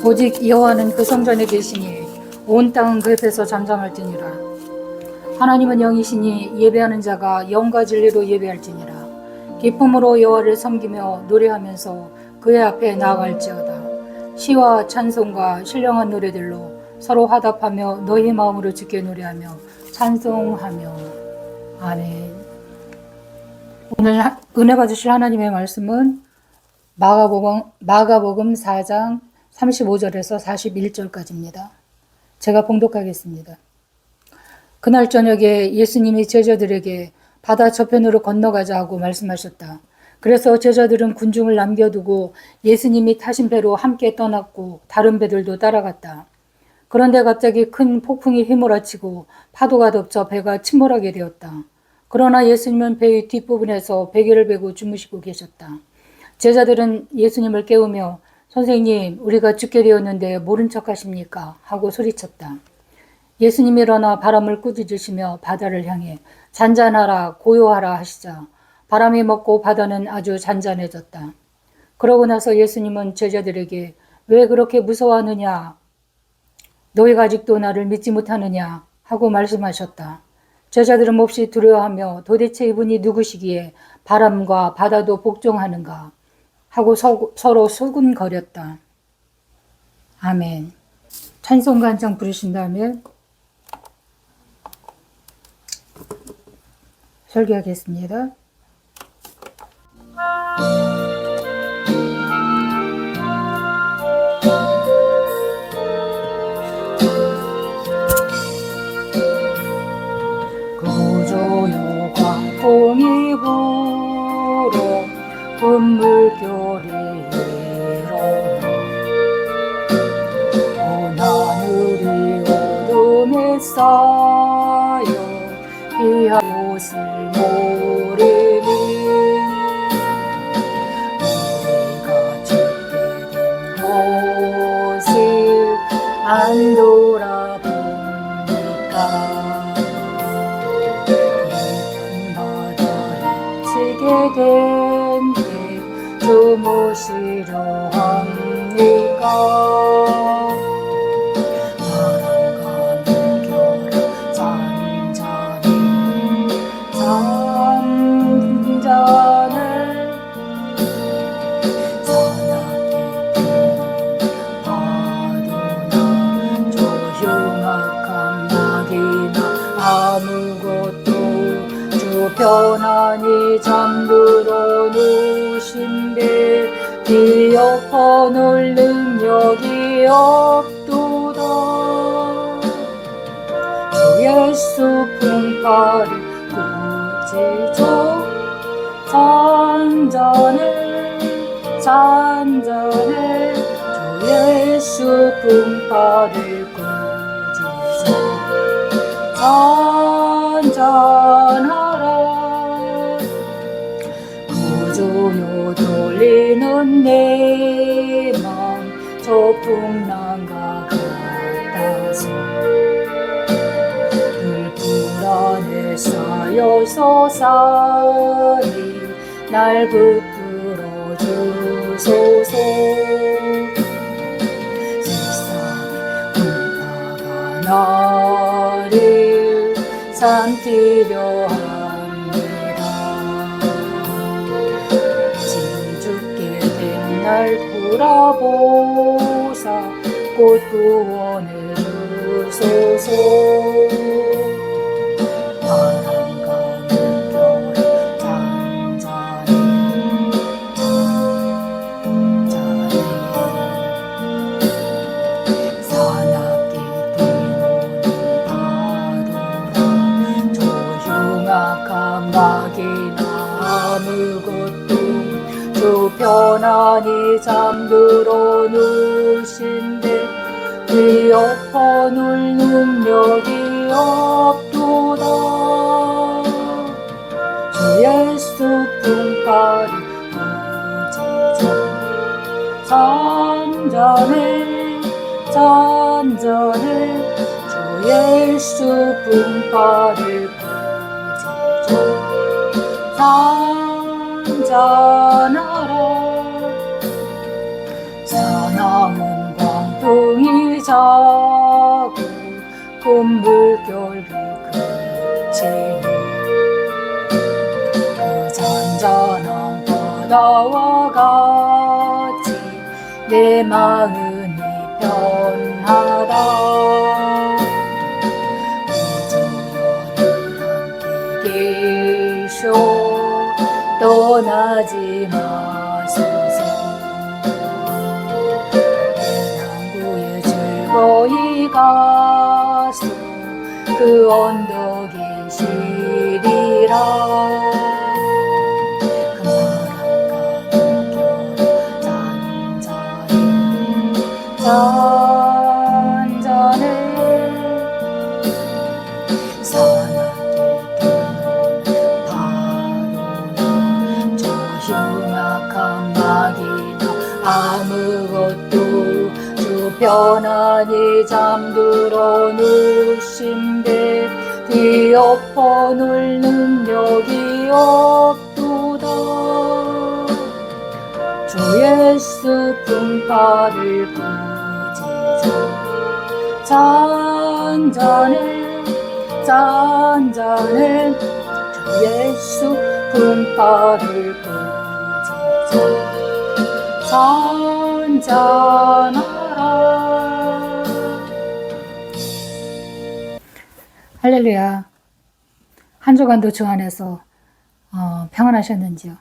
오직 여호와는 그 성전에 계시니 온 땅은 그 옆에서 잠잠할지니라. 하나님은 영이시니 예배하는 자가 영과 진리로 예배할지니라. 기쁨으로 여호와를 섬기며 노래하면서 그의 앞에 나아갈지어다. 시와 찬송과 신령한 노래들로 서로 화답하며 너희 마음으로 주께 노래하며 찬송하며. 아멘. 오늘 은혜 받으실 하나님의 말씀은 마가복음 4장 35절에서 41절까지입니다. 제가 봉독하겠습니다. 그날 저녁에 예수님이 제자들에게 바다 저편으로 건너가자 하고 말씀하셨다. 그래서 제자들은 군중을 남겨두고 예수님이 타신 배로 함께 떠났고 다른 배들도 따라갔다. 그런데 갑자기 큰 폭풍이 휘몰아치고 파도가 덮쳐 배가 침몰하게 되었다. 그러나 예수님은 배의 뒷부분에서 베개를 베고 주무시고 계셨다. 제자들은 예수님을 깨우며 선생님, 우리가 죽게 되었는데 모른 척 하십니까? 하고 소리쳤다. 예수님이 일어나 바람을 꾸짖으시며 바다를 향해 잔잔하라, 고요하라 하시자 바람이 멎고 바다는 아주 잔잔해졌다. 그러고 나서 예수님은 제자들에게 왜 그렇게 무서워하느냐? 너희가 아직도 나를 믿지 못하느냐? 하고 말씀하셨다. 제자들은 몹시 두려워하며 도대체 이분이 누구시기에 바람과 바다도 복종하는가? 하고 서로 수군거렸다. 아멘. 찬송가 한 장 부르신 다음에 설교하겠습니다. 구조요 광풍이 불어 분물결이 일어나 온 하늘이 어둠에 쌓여 비하 옷을 모르니 우리가 죽게 된 곳을 안 돌아보니까 깊은 바다에 치게 된데 주무시려 합니까? 바람과 물결 잔잔해 사납게 뛰는 파도나 조용한 강락이나 아무것도 주 편안히 잠들어 누신데 뒤엎어놓을 능력이 없도다. 주 예수 품팔이 꾸짖어 잔잔해 주 예수 품팔이 꾸짖어 잔잔하라. 구조요 돌리는 내 맘 저 풍랑과 같아서 불 안에 쌓여서 산이 날 붙들어 주소서. 세상의 풍파가 나를 삼키려 합니다. 지금 죽게 된 날 돌아보사 곧 구원해 주소서. 바람과 물결 잔잔해 사납게 뛰노는 파도라 조용한 감각이나 아무것도 주 편안히 잠들어 누신데 뒤엎어놓을 능력이 없도다. 주 예수 품팔이 꾸짖어 잔잔해 주 예수 품팔이 꾸짖어 잔잔하라. 사나운 광풍 차고 큰 물결이 그치니 그 잔잔한 바다와 같이 내 마음이 변하다. 구주여를 함께 계셔 떠나지 마소서. 대나무에 즐거이 가서 그 언덕에 쉬리라. 그 바람과 물결 잔잔해 산악길 떠는 파도나 저 흉악한 마귀나 아무것도 주 편안히 잠들어 누신데 뒤엎어 놓을 능력이 없도다. 주 예수 품팔을 꾸짖어 잔잔해 잔잔해 주 예수 품팔을 꾸짖어 잔잔하라. 할렐루야. 한 주간도 주 안에서 평안하셨는지요?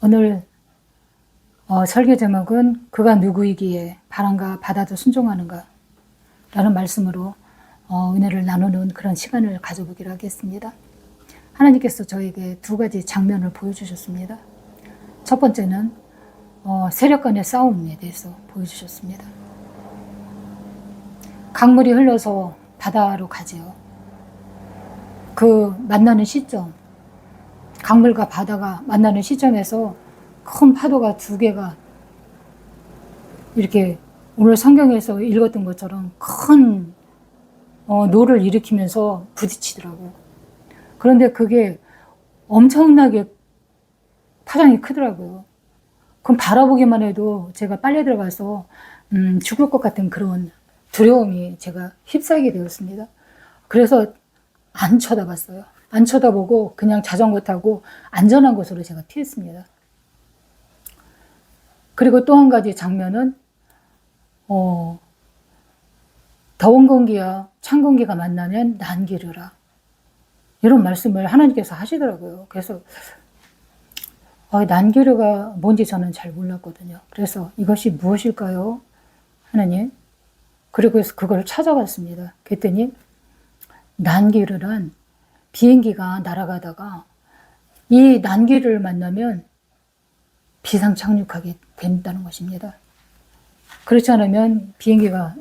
오늘 설교 제목은 그가 누구이기에 바람과 바다도 순종하는가 라는 말씀으로 은혜를 나누는 그런 시간을 가져보기로 하겠습니다. 하나님께서 저에게 두 가지 장면을 보여주셨습니다. 첫 번째는 세력 간의 싸움에 대해서 보여주셨습니다. 강물이 흘러서 바다로 가지요. 그 만나는 시점, 강물과 바다가 만나는 시점에서 큰 파도가 두 개가 이렇게 오늘 성경에서 읽었던 것처럼 큰 노를 일으키면서 부딪히더라고요. 그런데 그게 엄청나게 파장이 크더라고요. 그럼 바라보기만 해도 제가 빨려 들어가서 죽을 것 같은 그런 두려움이 제가 휩싸이게 되었습니다. 그래서 안 쳐다봤어요. 안 쳐다보고 그냥 자전거 타고 안전한 곳으로 제가 피했습니다. 그리고 또 한 가지 장면은 더운 공기와 찬 공기가 만나면 난기르라 이런 말씀을 하나님께서 하시더라고요. 그래서 난기르가 뭔지 저는 잘 몰랐거든요. 그래서 이것이 무엇일까요? 하나님. 그리고 그걸 찾아봤습니다. 그랬더니 난기르란 비행기가 날아가다가 이 난기를 만나면 비상 착륙하게 된다는 것입니다. 그렇지 않으면 비행기가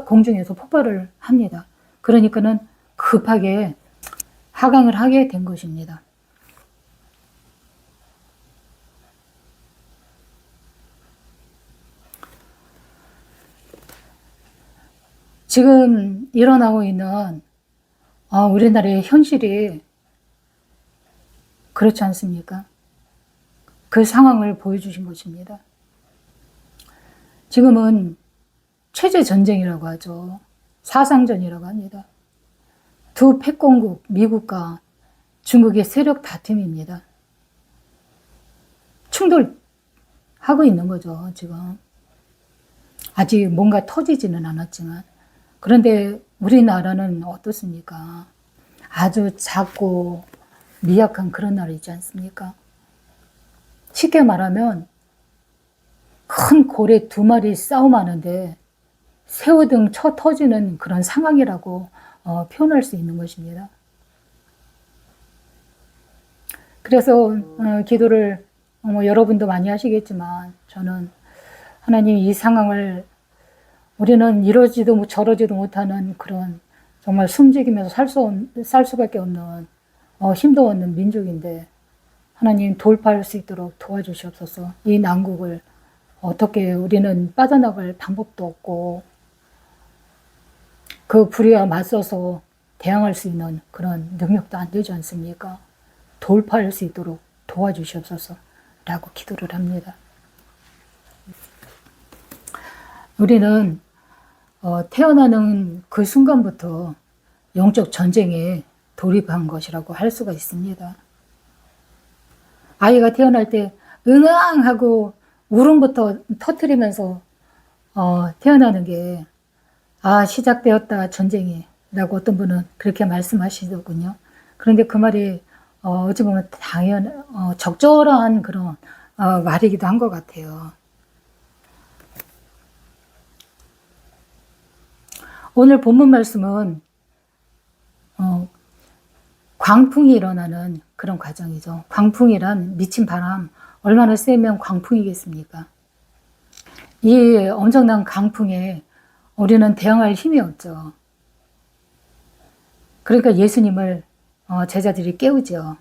공중에서 폭발을 합니다. 그러니까는 급하게 하강을 하게 된 것입니다. 지금 일어나고 있는 우리나라의 현실이 그렇지 않습니까? 그 상황을 보여주신 것입니다. 지금은 체제 전쟁이라고 하죠. 사상전이라고 합니다. 두 패권국 미국과 중국의 세력 다툼입니다. 충돌하고 있는 거죠, 지금. 아직 뭔가 터지지는 않았지만. 그런데 우리나라는 어떻습니까? 아주 작고 미약한 그런 나라이지 않습니까? 쉽게 말하면 큰 고래 두 마리 싸움하는데 새우등 쳐 터지는 그런 상황이라고 표현할 수 있는 것입니다. 그래서 기도를 여러분도 많이 하시겠지만 저는 하나님 이 상황을 우리는 이러지도 저러지도 못하는 그런 정말 숨죽이면서 살 수밖에 없는 힘도 없는 민족인데 하나님 돌파할 수 있도록 도와주시옵소서. 이 난국을 어떻게 우리는 빠져나갈 방법도 없고 그 불의와 맞서서 대항할 수 있는 그런 능력도 안 되지 않습니까? 돌파할 수 있도록 도와주시옵소서 라고 기도를 합니다. 우리는 태어나는 그 순간부터 영적 전쟁에 돌입한 것이라고 할 수가 있습니다. 아이가 태어날 때 응앙하고 울음부터 터뜨리면서 태어나는 게 시작되었다 전쟁이 라고 어떤 분은 그렇게 말씀하시더군요. 그런데 그 말이 어찌 보면 적절한 그런 말이기도 한 것 같아요. 오늘 본문 말씀은 광풍이 일어나는 그런 과정이죠. 광풍이란 미친 바람, 얼마나 세면 광풍이겠습니까? 이 엄청난 강풍에 우리는 대응할 힘이 없죠. 그러니까 예수님을 제자들이 깨우죠.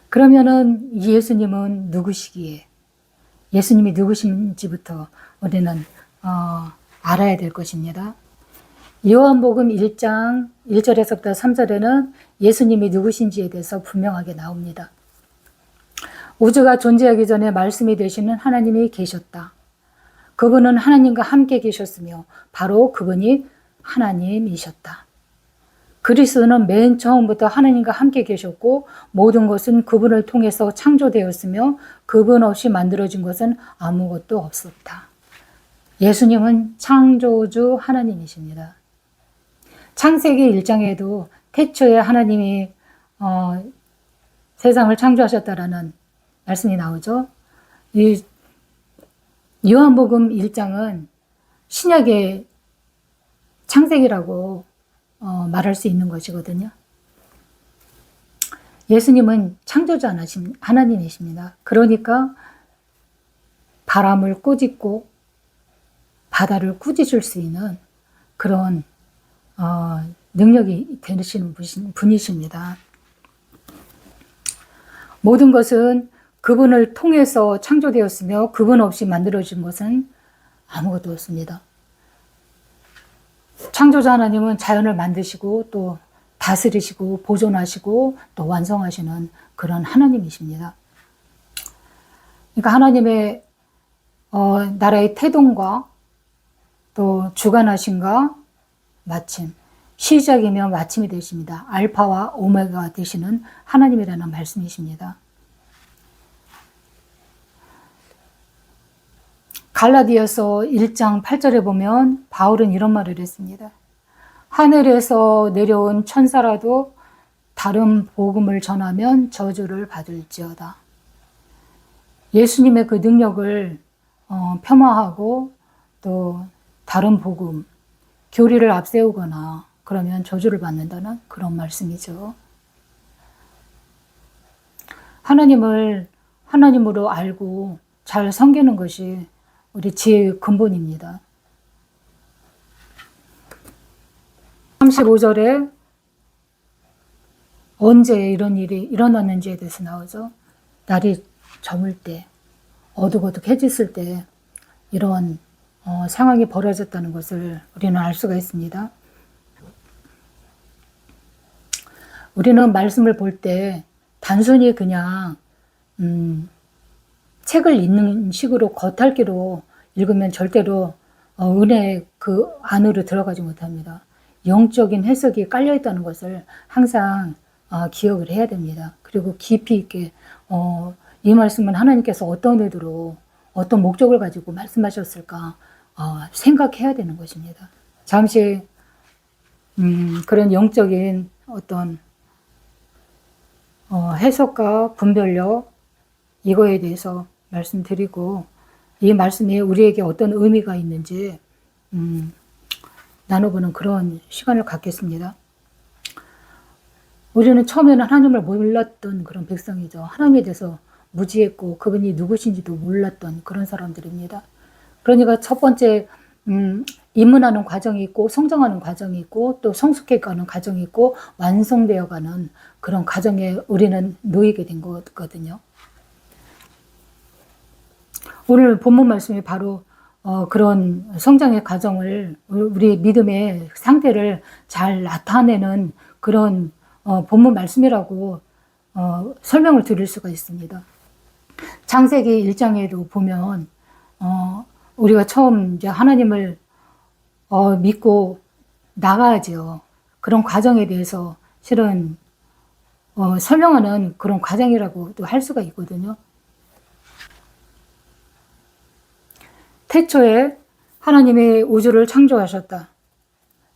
그러면은 예수님은 누구시기에, 예수님이 누구신지부터 우리는 알아야 될 것입니다. 요한복음 1장 1절에서부터 3절에는 예수님이 누구신지에 대해서 분명하게 나옵니다. 우주가 존재하기 전에 말씀이 되시는 하나님이 계셨다. 그분은 하나님과 함께 계셨으며 바로 그분이 하나님이셨다. 그리스도는 맨 처음부터 하나님과 함께 계셨고 모든 것은 그분을 통해서 창조되었으며 그분 없이 만들어진 것은 아무것도 없었다. 예수님은 창조주 하나님이십니다. 창세기 1장에도 태초에 하나님이 세상을 창조하셨다라는 말씀이 나오죠. 이 요한복음 1장은 신약의 창세기라고 말할 수 있는 것이거든요. 예수님은 창조자 하나님이십니다. 그러니까 바람을 꾸짖고 바다를 꾸짖을 수 있는 그런 능력이 되시는 분이십니다. 모든 것은 그분을 통해서 창조되었으며 그분 없이 만들어진 것은 아무것도 없습니다. 창조자 하나님은 자연을 만드시고 또 다스리시고 보존하시고 또 완성하시는 그런 하나님이십니다. 그러니까 하나님의 나라의 태동과 또 주관하심과 마침, 시작이며 마침이 되십니다. 알파와 오메가 되시는 하나님이라는 말씀이십니다. 갈라디아서 1장 8절에 보면 바울은 이런 말을 했습니다. 하늘에서 내려온 천사라도 다른 복음을 전하면 저주를 받을지어다. 예수님의 그 능력을 폄하하고 또 다른 복음, 교리를 앞세우거나 그러면 저주를 받는다는 그런 말씀이죠. 하나님을 하나님으로 알고 잘 섬기는 것이 우리 지혜의 근본입니다. 35절에 언제 이런 일이 일어났는지에 대해서 나오죠. 날이 저물 때, 어둑어둑해졌을 때 이런 상황이 벌어졌다는 것을 우리는 알 수가 있습니다. 우리는 말씀을 볼 때 단순히 그냥 책을 읽는 식으로 겉핥기로 읽으면 절대로 은혜의 그 안으로 들어가지 못합니다. 영적인 해석이 깔려있다는 것을 항상 기억을 해야 됩니다. 그리고 깊이 있게 이 말씀은 하나님께서 어떤 의도로 어떤 목적을 가지고 말씀하셨을까 생각해야 되는 것입니다. 잠시 그런 영적인 어떤 해석과 분별력 이거에 대해서 말씀드리고 이 말씀이 우리에게 어떤 의미가 있는지 나눠보는 그런 시간을 갖겠습니다. 우리는 처음에는 하나님을 몰랐던 그런 백성이죠. 하나님에 대해서 무지했고 그분이 누구신지도 몰랐던 그런 사람들입니다. 그러니까 첫 번째 입문하는 과정이 있고 성장하는 과정이 있고 또 성숙해가는 과정이 있고 완성되어가는 그런 과정에 우리는 놓이게 된 거거든요. 오늘 본문 말씀이 바로 그런 성장의 과정을 우리의 믿음의 상태를 잘 나타내는 그런 본문 말씀이라고 설명을 드릴 수가 있습니다. 창세기 1장에도 보면 우리가 처음 이제 하나님을 믿고 나가야죠. 그런 과정에 대해서 실은 설명하는 그런 과정이라고도 할 수가 있거든요. 태초에 하나님이 우주를 창조하셨다.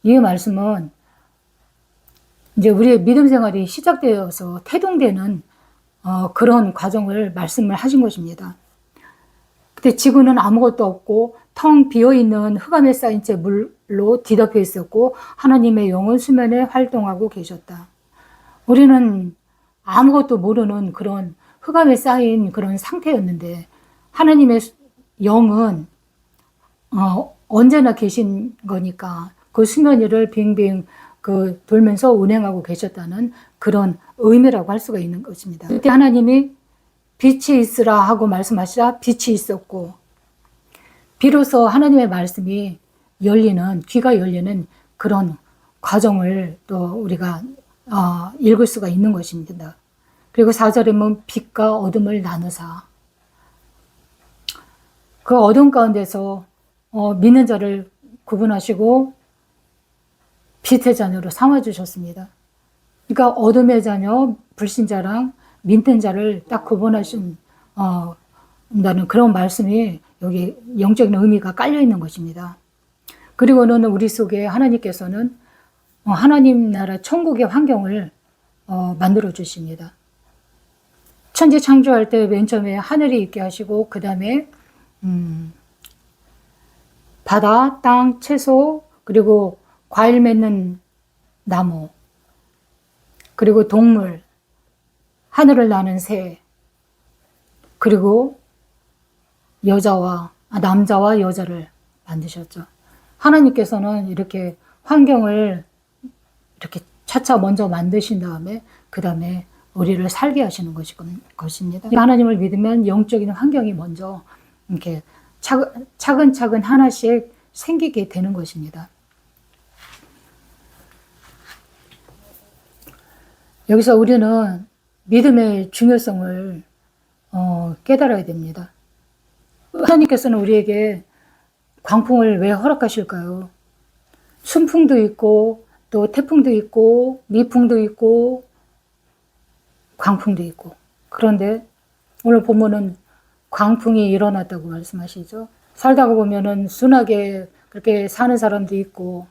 이 말씀은 이제 우리의 믿음 생활이 시작되어서 태동되는 그런 과정을 말씀을 하신 것입니다. 그때 지구는 아무것도 없고 텅 비어있는 흑암에 쌓인 채 물로 뒤덮여 있었고 하나님의 영은 수면에 활동하고 계셨다. 우리는 아무것도 모르는 그런 흑암에 쌓인 그런 상태였는데 하나님의 영은 언제나 계신 거니까 그 수면 위를 빙빙 돌면서 운행하고 계셨다는 그런 의미라고 할 수가 있는 것입니다. 그때 하나님이 빛이 있으라 하고 말씀하시자 빛이 있었고 비로소 하나님의 말씀이 귀가 열리는 그런 과정을 또 우리가 읽을 수가 있는 것입니다. 그리고 4절에 보면 빛과 어둠을 나누사 그 어둠 가운데서 믿는 자를 구분하시고 빛의 자녀로 삼아주셨습니다. 그러니까 어둠의 자녀, 불신자랑 믿는 자를 딱 구분하신 다는 그런 말씀이 여기 영적인 의미가 깔려 있는 것입니다. 그리고는 우리 속에 하나님께서는 하나님 나라 천국의 환경을 만들어 주십니다. 천지 창조할 때 맨 처음에 하늘이 있게 하시고 그 다음에 바다, 땅, 채소, 그리고 과일 맺는 나무, 그리고 동물, 하늘을 나는 새, 그리고 남자와 여자를 만드셨죠. 하나님께서는 이렇게 환경을 이렇게 차차 먼저 만드신 다음에 그 다음에 우리를 살게 하시는 것입니다. 하나님을 믿으면 영적인 환경이 먼저 이렇게 차근차근 하나씩 생기게 되는 것입니다. 여기서 우리는 믿음의 중요성을 깨달아야 됩니다. 하나님께서는 우리에게 광풍을 왜 허락하실까요? 순풍도 있고 또 태풍도 있고 미풍도 있고 광풍도 있고 그런데 오늘 본문은 광풍이 일어났다고 말씀하시죠. 살다가 보면은 순하게 그렇게 사는 사람도 있고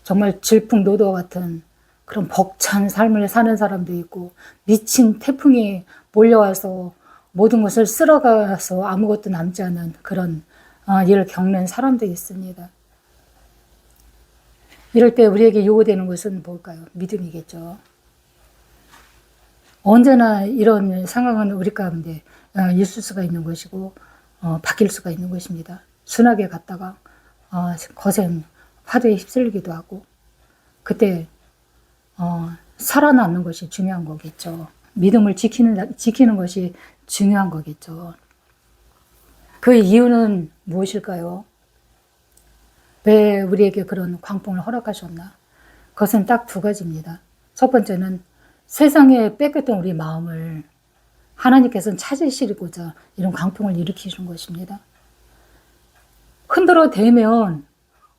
정말 질풍노도 같은 그런 벅찬 삶을 사는 사람도 있고 미친 태풍이 몰려와서 모든 것을 쓸어가서 아무것도 남지 않은 그런 일을 겪는 사람도 있습니다. 이럴 때 우리에게 요구되는 것은 뭘까요? 믿음이겠죠. 언제나 이런 상황은 우리 가운데 있을 수가 있는 것이고 바뀔 수가 있는 것입니다. 순하게 갔다가 거센 파도에 휩쓸리기도 하고 그때 살아남는 것이 중요한 거겠죠. 믿음을 지키는 것이 중요한 거겠죠. 그 이유는 무엇일까요? 왜 우리에게 그런 광풍을 허락하셨나? 그것은 딱 두 가지입니다. 첫 번째는 세상에 뺏겼던 우리 마음을 하나님께서는 찾으시고자 이런 광풍을 일으키시는 것입니다. 흔들어 대면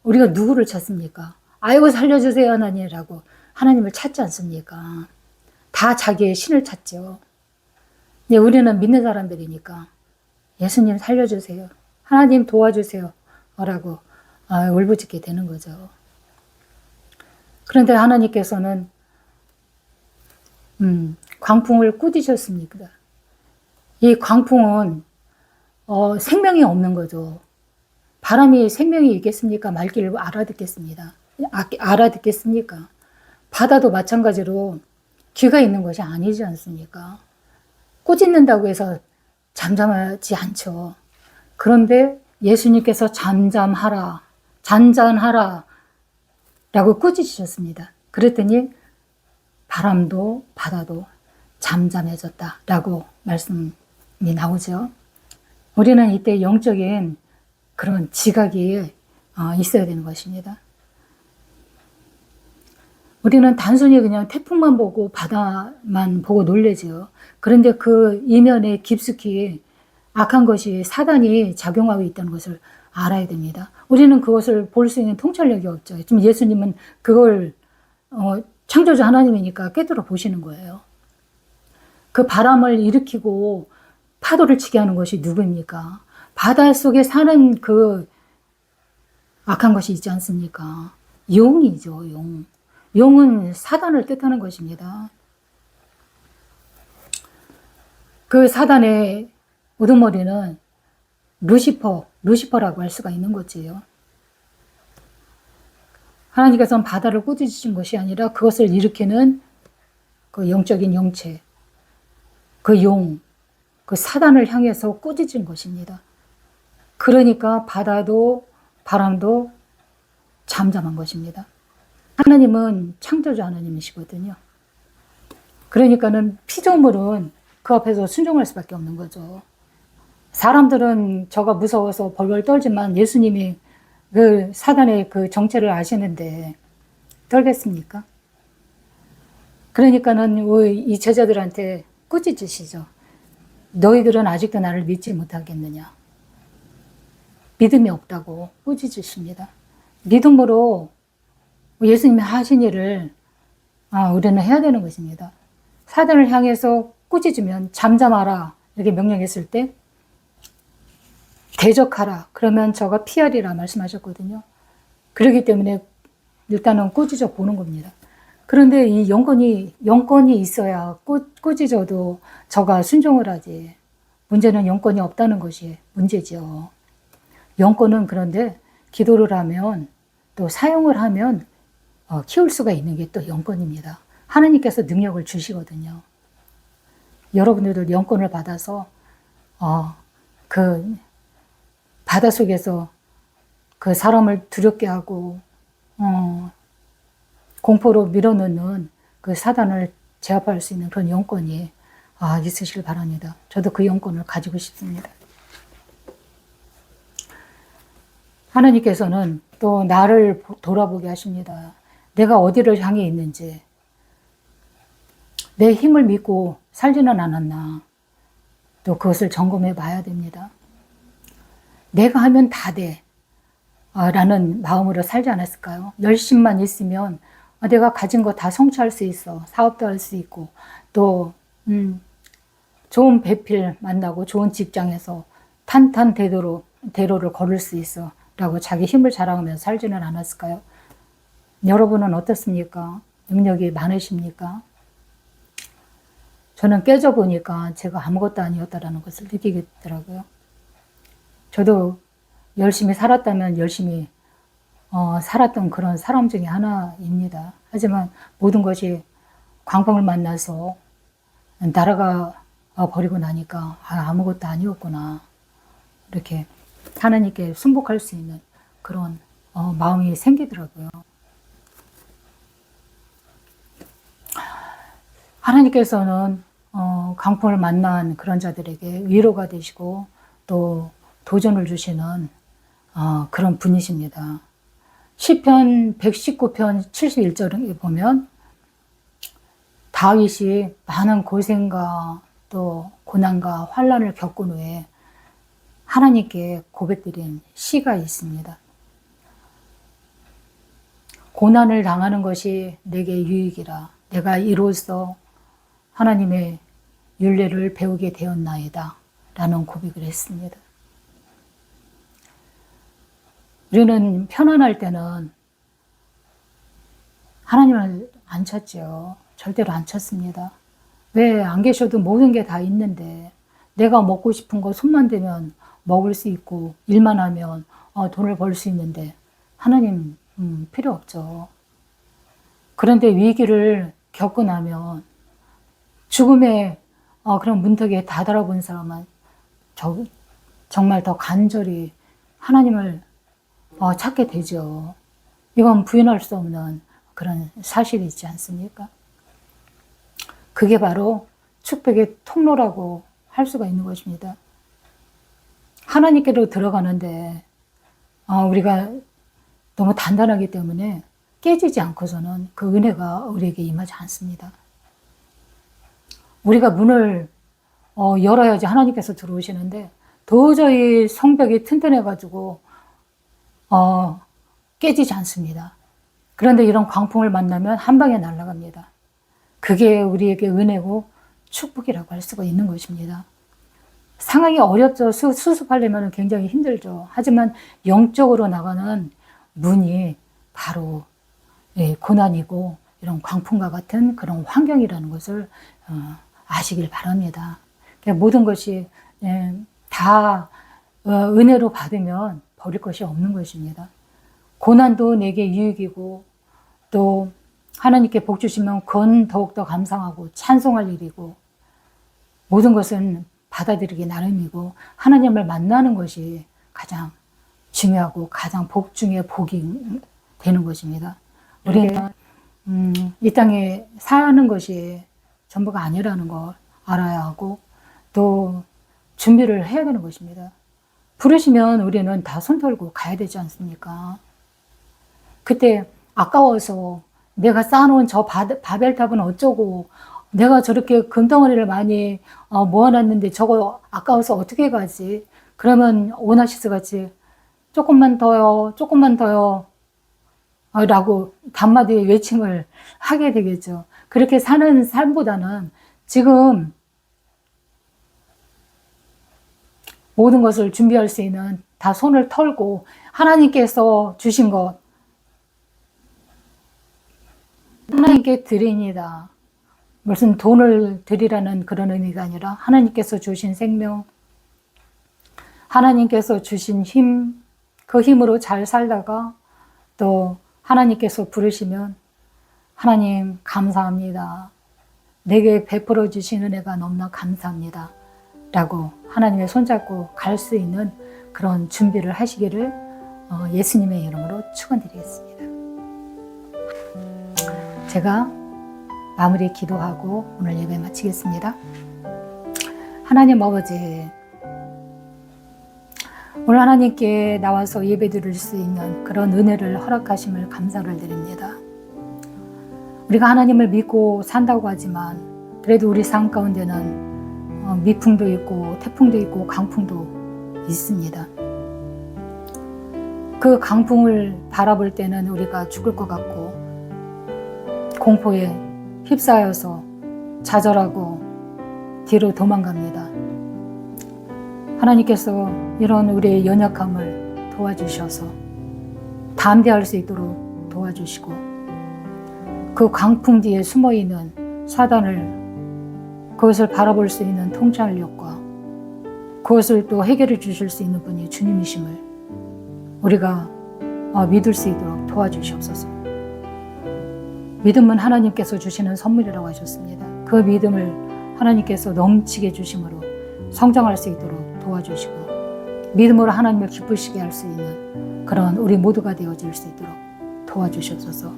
우리가 누구를 찾습니까? 아이고 살려주세요 하나님이라고 하나님을 찾지 않습니까? 다 자기의 신을 찾죠. 우리는 믿는 사람들이니까 예수님 살려주세요. 하나님 도와주세요. 라고 울부짖게 되는 거죠. 그런데 하나님께서는 광풍을 꾸짖으셨습니다. 이 광풍은 생명이 없는 거죠. 바람이 생명이 있겠습니까? 말귀를 알아듣겠습니까? 바다도 마찬가지로 귀가 있는 것이 아니지 않습니까? 꾸짖는다고 해서 잠잠하지 않죠. 그런데 예수님께서 잠잠하라, 잔잔하라 라고 꾸짖으셨습니다. 그랬더니 바람도 바다도 잠잠해졌다 라고 말씀이 나오죠. 우리는 이때 영적인 그런 지각이 있어야 되는 것입니다. 우리는 단순히 그냥 태풍만 보고 바다만 보고 놀래지요. 그런데 그 이면에 깊숙이 악한 것이 사단이 작용하고 있다는 것을 알아야 됩니다. 우리는 그것을 볼 수 있는 통찰력이 없죠. 지금 예수님은 그걸 창조주 하나님이니까 깨달아 보시는 거예요. 그 바람을 일으키고 파도를 치게 하는 것이 누구입니까? 바닷속에 사는 그 악한 것이 있지 않습니까? 용이죠, 용. 용은 사단을 뜻하는 것입니다. 그 사단의 우두머리는 루시퍼라고 할 수가 있는 거지요. 하나님께서는 바다를 꾸짖으신 것이 아니라 그것을 일으키는 그 영적인 영체, 그 용, 그 사단을 향해서 꾸짖은 것입니다. 그러니까 바다도 바람도 잠잠한 것입니다. 하나님은 창조주 하나님이시거든요. 그러니까는 피조물은 그 앞에서 순종할 수밖에 없는 거죠. 사람들은 저가 무서워서 벌벌 떨지만 예수님이 그 사단의 그 정체를 아시는데 떨겠습니까? 그러니까는 이 제자들한테 꾸짖으시죠. 너희들은 아직도 나를 믿지 못하겠느냐. 믿음이 없다고 꾸짖으십니다. 믿음으로 예수님이 하신 일을 우리는 해야 되는 것입니다. 사단을 향해서 꾸짖으면 잠잠하라 이렇게 명령했을 때 대적하라 그러면 저가 피하리라 말씀하셨거든요. 그렇기 때문에 일단은 꾸짖어 보는 겁니다. 그런데 이 영권이 있어야 꾸짖어도 저가 순종을 하지. 문제는 영권이 없다는 것이 문제죠. 영권은 그런데 기도를 하면 또 사용을 하면 키울 수가 있는 게 또 영권입니다. 하나님께서 능력을 주시거든요. 여러분들도 영권을 받아서 그 바닷속에서 그 사람을 두렵게 하고 공포로 밀어넣는 그 사단을 제압할 수 있는 그런 영권이 있으시길 바랍니다. 저도 그 영권을 가지고 싶습니다. 하나님께서는 또 나를 돌아보게 하십니다. 내가 어디를 향해 있는지, 내 힘을 믿고 살지는 않았나, 또 그것을 점검해 봐야 됩니다. 내가 하면 다 돼 라는 마음으로 살지 않았을까요? 열심만 있으면 내가 가진 거 다 성취할 수 있어. 사업도 할 수 있고 또 좋은 배필 만나고 좋은 직장에서 탄탄대로를 걸을 수 있어 라고 자기 힘을 자랑하면서 살지는 않았을까요? 여러분은 어떻습니까? 능력이 많으십니까? 저는 깨져보니까 제가 아무것도 아니었다라는 것을 느끼겠더라고요. 저도 열심히 살았다면 열심히 살았던 그런 사람 중에 하나입니다. 하지만 모든 것이 광풍을 만나서 날아가 버리고 나니까 아무것도 아니었구나. 이렇게 하나님께 순복할 수 있는 그런 마음이 생기더라고요. 하나님께서는 강풍을 만난 그런 자들에게 위로가 되시고 또 도전을 주시는 그런 분이십니다. 시편 119편 71절에 보면 다윗이 많은 고생과 또 고난과 환난을 겪은 후에 하나님께 고백드린 시가 있습니다. 고난을 당하는 것이 내게 유익이라. 내가 이로써 하나님의 율례를 배우게 되었나이다. 라는 고백을 했습니다. 우리는 편안할 때는 하나님을 안 찾죠. 절대로 안 찾습니다. 왜 안 계셔도 모든 게 다 있는데 내가 먹고 싶은 거 손만 대면 먹을 수 있고 일만 하면 돈을 벌 수 있는데 하나님 필요 없죠. 그런데 위기를 겪고 나면 죽음의 그런 문턱에 다다라본 사람은 정말 더 간절히 하나님을 찾게 되죠. 이건 부인할 수 없는 그런 사실이 있지 않습니까? 그게 바로 축복의 통로라고 할 수가 있는 것입니다. 하나님께로 들어가는데 우리가 너무 단단하기 때문에 깨지지 않고서는 그 은혜가 우리에게 임하지 않습니다. 우리가 문을 열어야지 하나님께서 들어오시는데 도저히 성벽이 튼튼해가지고 깨지지 않습니다. 그런데 이런 광풍을 만나면 한 방에 날아갑니다. 그게 우리에게 은혜고 축복이라고 할 수가 있는 것입니다. 상황이 어렵죠. 수습하려면 굉장히 힘들죠. 하지만 영적으로 나가는 문이 바로 고난이고 이런 광풍과 같은 그런 환경이라는 것을 아시길 바랍니다. 모든 것이 다 은혜로 받으면 버릴 것이 없는 것입니다. 고난도 내게 유익이고 또 하나님께 복 주시면 그건 더욱더 감사하고 찬송할 일이고 모든 것은 받아들이기 나름이고 하나님을 만나는 것이 가장 중요하고 가장 복 중에 복이 되는 것입니다. 우리는 이 땅에 사는 것이 전부가 아니라는 걸 알아야 하고 또 준비를 해야 되는 것입니다. 부르시면 우리는 다 손 털고 가야 되지 않습니까? 그때 아까워서 내가 쌓아놓은 저 바벨탑은 어쩌고 내가 저렇게 금덩어리를 많이 모아놨는데 저거 아까워서 어떻게 가지? 그러면 오나시스 같이 조금만 더요, 조금만 더요 라고 단마디 외침을 하게 되겠죠. 그렇게 사는 삶보다는 지금 모든 것을 준비할 수 있는 다 손을 털고 하나님께서 주신 것 하나님께 드립니다. 무슨 돈을 드리라는 그런 의미가 아니라 하나님께서 주신 생명, 하나님께서 주신 힘, 그 힘으로 잘 살다가 또 하나님께서 부르시면 하나님 감사합니다. 내게 베풀어 주신 은혜가 너무나 감사합니다. 라고 하나님의 손잡고 갈 수 있는 그런 준비를 하시기를 예수님의 이름으로 축원드리겠습니다. 제가 마무리 기도하고 오늘 예배 마치겠습니다. 하나님 아버지, 오늘 하나님께 나와서 예배 드릴 수 있는 그런 은혜를 허락하심을 감사를 드립니다. 우리가 하나님을 믿고 산다고 하지만 그래도 우리 삶 가운데는 미풍도 있고 태풍도 있고 강풍도 있습니다. 그 강풍을 바라볼 때는 우리가 죽을 것 같고 공포에 휩싸여서 좌절하고 뒤로 도망갑니다. 하나님께서 이런 우리의 연약함을 도와주셔서 담대할 수 있도록 도와주시고 그 강풍 뒤에 숨어있는 사단을 그것을 바라볼 수 있는 통찰력과 그것을 또 해결해 주실 수 있는 분이 주님이심을 우리가 믿을 수 있도록 도와주시옵소서. 믿음은 하나님께서 주시는 선물이라고 하셨습니다. 그 믿음을 하나님께서 넘치게 주심으로 성장할 수 있도록 도와주시고 믿음으로 하나님을 기쁘시게 할 수 있는 그런 우리 모두가 되어질 수 있도록 도와주시옵소서.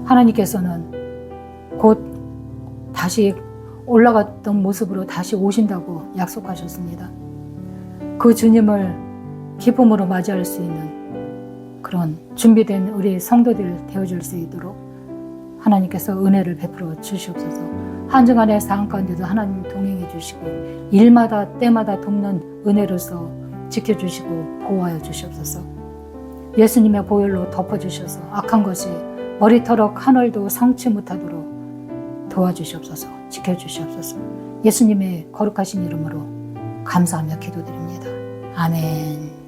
하나님께서는 곧 다시 올라갔던 모습으로 다시 오신다고 약속하셨습니다. 그 주님을 기쁨으로 맞이할 수 있는 그런 준비된 우리 성도들 되어줄 수 있도록 하나님께서 은혜를 베풀어 주시옵소서. 한 주간의 삶 가운데도 하나님 동행해 주시고 일마다 때마다 돕는 은혜로서 지켜주시고 보호하여 주시옵소서. 예수님의 보혈로 덮어주셔서 악한 것이 머리털럭 한 올도 성취 못하도록 도와주시옵소서. 지켜주시옵소서. 예수님의 거룩하신 이름으로 감사하며 기도드립니다. 아멘.